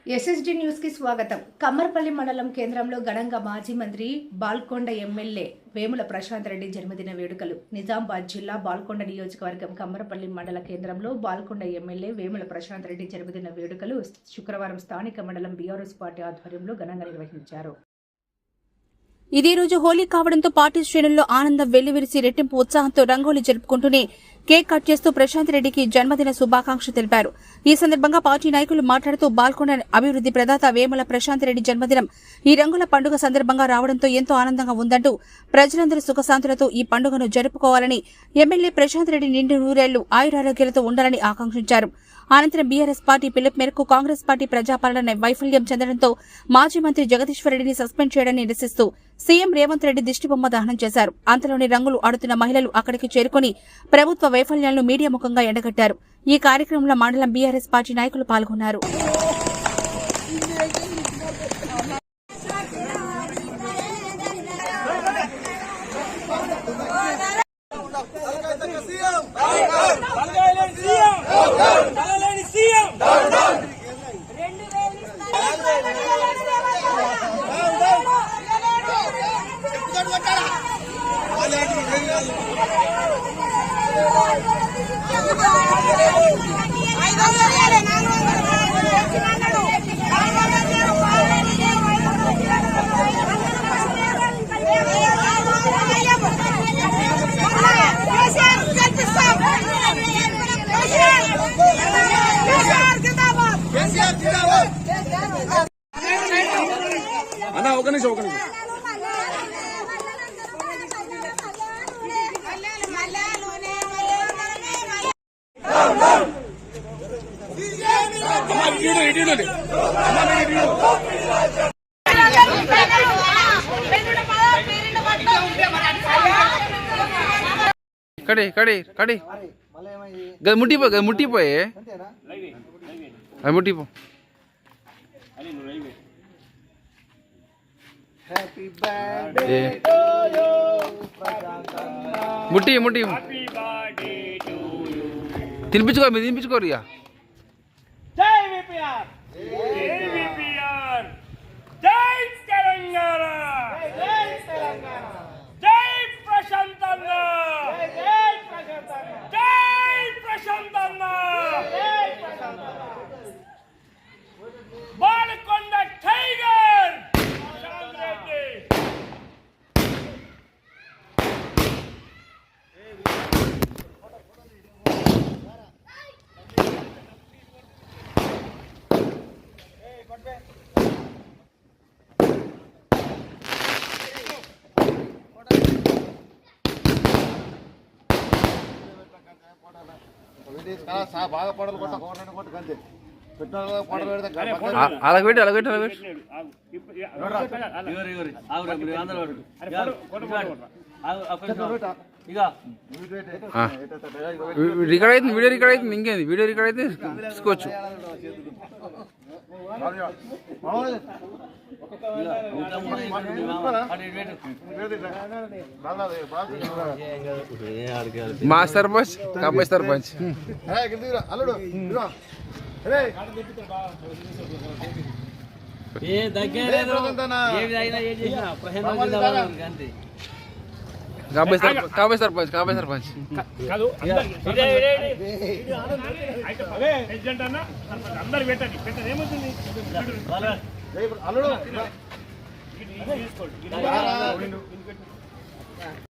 SSD news కి స్వాగతం. కమ్మర్పల్లి మండలం కేంద్రంలో ఘనంగా మాజీ మంత్రి బాల్కొండ ఎమ్మెల్యే వేముల ప్రశాంత్ రెడ్డి జన్మదిన వేడుకలు. నిజామాబాద్ జిల్లా బాల్కొండ నియోజకవర్గం కమ్మర్పల్లి మండల కేంద్రంలో బాల్కొండ ఎమ్మెల్యే వేముల ప్రశాంత్ రెడ్డి జన్మదిన వేడుకలు శుక్రవారం స్థానిక మండలం బీఆర్ఎస్ పార్టీ ఆధ్వర్యంలో ఘనంగా నిర్వహించారు. ఇదే రోజు హోలీ కావడంతో పార్టీ శ్రేణుల్లో ఆనందం వెల్లివిరిసి రెట్టింపు ఉత్సాహంతో రంగోలీ జరుపుకుంటూనే కేక్ కట్ చేస్తూ ప్రశాంత్ రెడ్డికి జన్మదిన శుభాకాంక్షలు తెలిపారు. ఈ సందర్భంగా పార్టీ నాయకులు మాట్లాడుతూ బాల్కొండ అభివృద్ది ప్రదాత వేముల ప్రశాంత్ రెడ్డి జన్మదినం ఈ రంగుల పండుగ సందర్భంగా రావడంతో ఎంతో ఆనందంగా ఉందంటూ ప్రజలందరూ సుఖశాంతులతో ఈ పండుగను జరుపుకోవాలని ఎమ్మెల్యే ప్రశాంత్ రెడ్డి నిండు నూరేళ్లు ఆయురారోగ్యాలతో ఉండాలని ఆకాంక్షించారు. అనంతరం బీఆర్ఎస్ పార్టీ పిలుపు మేరకు కాంగ్రెస్ పార్టీ ప్రజాపాలన వైఫల్యం చెందడంతో మాజీ మంత్రి జగదీశ్వర్ రెడ్డిని సస్పెండ్ చేయడాన్ని నిరసిస్తూ సీఎం రేవంత్ రెడ్డి దిష్టిబొమ్మ దహనం చేశారు. అంతలోని రంగులు ఆడుతున్న మహిళలు అక్కడికి చేరుకుని ప్రభుత్వ వైఫల్యాలను మీడియా ముఖంగా ఎండగట్టారు. ఈ కార్యక్రమంలో మండలం బీఆర్ఎస్ పార్టీ నాయకులు పాల్గొన్నారు. అన్నా ఒక నిమిషం కడి ముట్టిపోయే అది ముట్టిపో. ముట్టి తినిపించుకో, మీరు తినిపించుకోరు ఇక. జై విపిఆర్, జై తెలంగాణ, జై ప్రశాంత్ అన్న, జై ప్రశాంత్ అన్న, బాల్కొండ టైగర్ ప్రశాంత్ రెడ్డి. బాగా పడలు కొట్ట కొట్ట కంటే రికార్డ్ అవుతుంది, వీడియో రికార్డ్ అవుతుంది. ఇంకేంది, వీడియో రికార్డ్ అయితే తీసుకోవచ్చు. మా సర్పంచ్ కాంబాయి సర్పంచ్ అల్లుడు కాంబాయి సర్పంచ్ అందరు పెట్టండి ఏమవుతుంది అల్లుడు